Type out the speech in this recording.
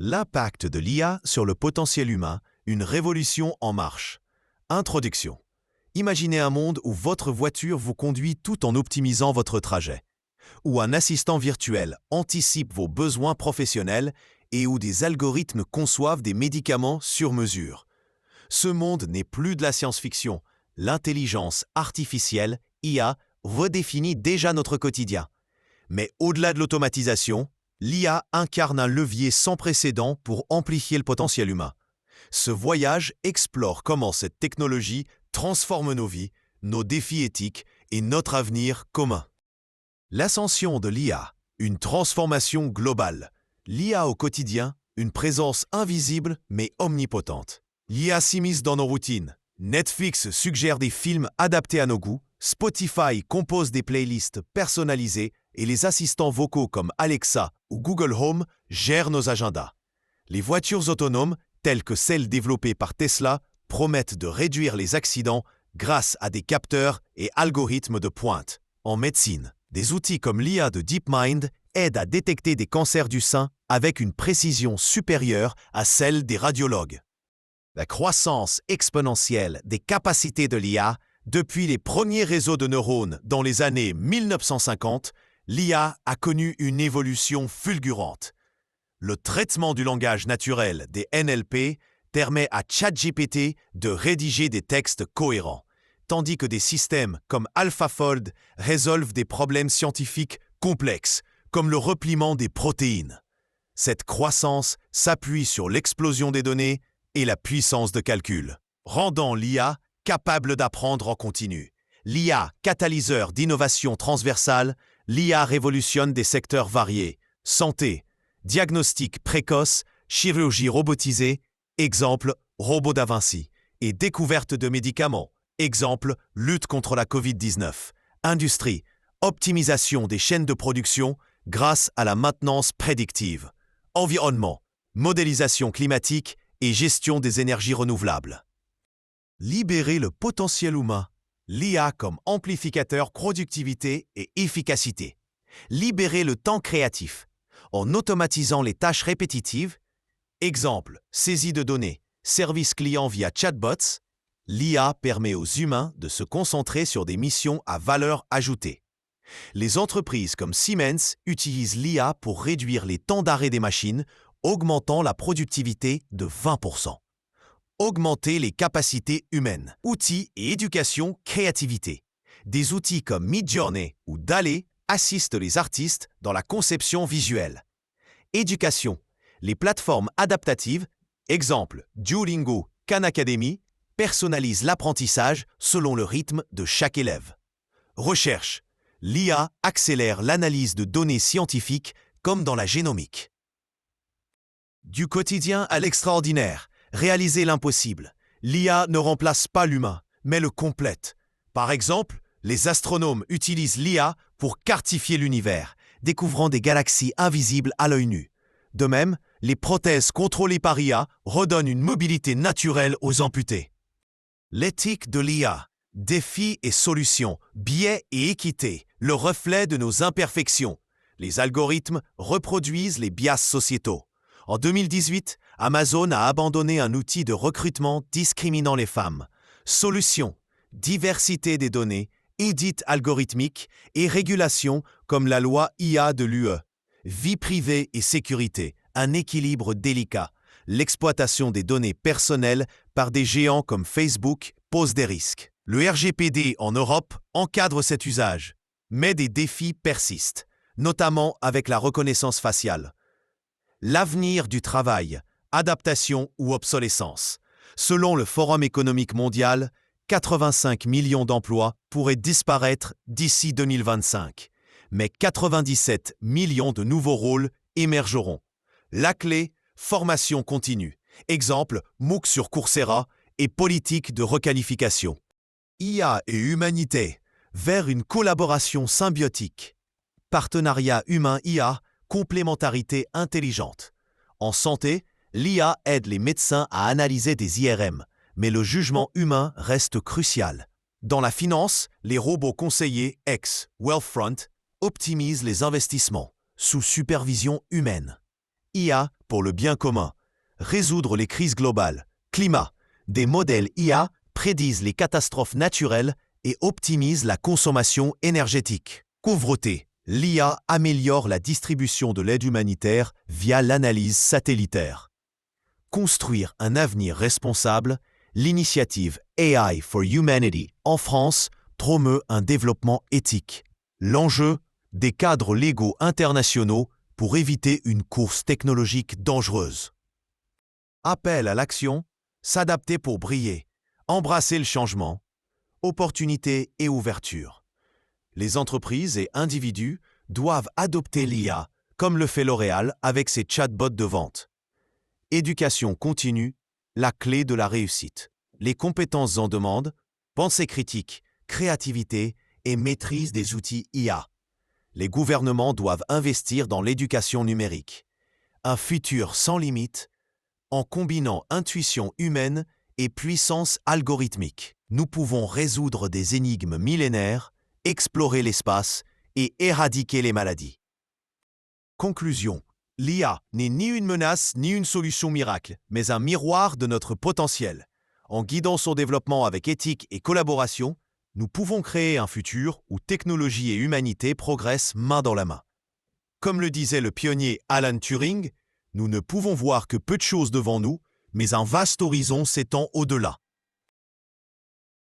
L'impact de l'IA sur le potentiel humain, une révolution en marche. Introduction. Imaginez un monde où votre voiture vous conduit tout en optimisant votre trajet, où un assistant virtuel anticipe vos besoins professionnels et où des algorithmes conçoivent des médicaments sur mesure. Ce monde n'est plus de la science-fiction. L'intelligence artificielle, IA, redéfinit déjà notre quotidien. Mais au-delà de l'automatisation, l'IA incarne un levier sans précédent pour amplifier le potentiel humain. Ce voyage explore comment cette technologie transforme nos vies, nos défis éthiques et notre avenir commun. L'ascension de l'IA, une transformation globale. L'IA au quotidien, une présence invisible mais omnipotente. L'IA s'immisce dans nos routines. Netflix suggère des films adaptés à nos goûts, Spotify compose des playlists personnalisées et les assistants vocaux comme Alexa ou Google Home gèrent nos agendas. Les voitures autonomes, telles que celles développées par Tesla, promettent de réduire les accidents grâce à des capteurs et algorithmes de pointe. En médecine, des outils comme l'IA de DeepMind aident à détecter des cancers du sein avec une précision supérieure à celle des radiologues. La croissance exponentielle des capacités de l'IA, depuis les premiers réseaux de neurones dans les années 1950, l'IA a connu une évolution fulgurante. Le traitement du langage naturel des NLP permet à ChatGPT de rédiger des textes cohérents, tandis que des systèmes comme AlphaFold résolvent des problèmes scientifiques complexes, comme le repliement des protéines. Cette croissance s'appuie sur l'explosion des données et la puissance de calcul, rendant l'IA capable d'apprendre en continu. L'IA, catalyseur d'innovation transversale, l'IA révolutionne des secteurs variés. Santé, diagnostic précoce, chirurgie robotisée, exemple, robot da Vinci, et découverte de médicaments, exemple, lutte contre la Covid-19. Industrie, optimisation des chaînes de production grâce à la maintenance prédictive. Environnement, modélisation climatique et gestion des énergies renouvelables. Libérer le potentiel humain. L'IA comme amplificateur productivité et efficacité. Libérer le temps créatif en automatisant les tâches répétitives. Exemple, saisie de données, service client via chatbots. L'IA permet aux humains de se concentrer sur des missions à valeur ajoutée. Les entreprises comme Siemens utilisent l'IA pour réduire les temps d'arrêt des machines, augmentant la productivité de 20%. Augmenter les capacités humaines. Outils et éducation, créativité. Des outils comme Midjourney ou DALL-E assistent les artistes dans la conception visuelle. Éducation. Les plateformes adaptatives, exemple Duolingo, Khan Academy, personnalisent l'apprentissage selon le rythme de chaque élève. Recherche. L'IA accélère l'analyse de données scientifiques comme dans la génomique. Du quotidien à l'extraordinaire. Réaliser l'impossible. L'IA ne remplace pas l'humain, mais le complète. Par exemple, les astronomes utilisent l'IA pour cartifier l'univers, découvrant des galaxies invisibles à l'œil nu. De même, les prothèses contrôlées par IA redonnent une mobilité naturelle aux amputés. L'éthique de l'IA. Défis et solutions, biais et équité, le reflet de nos imperfections. Les algorithmes reproduisent les biais sociétaux. En 2018, Amazon a abandonné un outil de recrutement discriminant les femmes. Solution, diversité des données, édit algorithmique et régulation comme la loi IA de l'UE. Vie privée et sécurité, un équilibre délicat. L'exploitation des données personnelles par des géants comme Facebook pose des risques. Le RGPD en Europe encadre cet usage, mais des défis persistent, notamment avec la reconnaissance faciale. L'avenir du travail, adaptation ou obsolescence. Selon le Forum économique mondial, 85 millions d'emplois pourraient disparaître d'ici 2025, mais 97 millions de nouveaux rôles émergeront. La clé, formation continue. Exemple, MOOC sur Coursera et politique de requalification. IA et humanité, vers une collaboration symbiotique. Partenariat humain-IA, complémentarité intelligente. En santé, l'IA aide les médecins à analyser des IRM, mais le jugement humain reste crucial. Dans la finance, les robots conseillers Wealthfront optimisent les investissements sous supervision humaine. IA pour le bien commun. Résoudre les crises globales. Climat. Des modèles IA prédisent les catastrophes naturelles et optimisent la consommation énergétique. Pauvreté. L'IA améliore la distribution de l'aide humanitaire via l'analyse satellitaire. Construire un avenir responsable. L'initiative AI for Humanity en France promeut un développement éthique. L'enjeu, des cadres légaux internationaux pour éviter une course technologique dangereuse. Appel à l'action, s'adapter pour briller, embrasser le changement, opportunité et ouverture. Les entreprises et individus doivent adopter l'IA, comme le fait L'Oréal avec ses chatbots de vente. Éducation continue, la clé de la réussite. Les compétences en demande, pensée critique, créativité et maîtrise des outils IA. Les gouvernements doivent investir dans l'éducation numérique. Un futur sans limite, en combinant intuition humaine et puissance algorithmique. Nous pouvons résoudre des énigmes millénaires, explorer l'espace et éradiquer les maladies. Conclusion. L'IA n'est ni une menace ni une solution miracle, mais un miroir de notre potentiel. En guidant son développement avec éthique et collaboration, nous pouvons créer un futur où technologie et humanité progressent main dans la main. Comme le disait le pionnier Alan Turing, nous ne pouvons voir que peu de choses devant nous, mais un vaste horizon s'étend au-delà.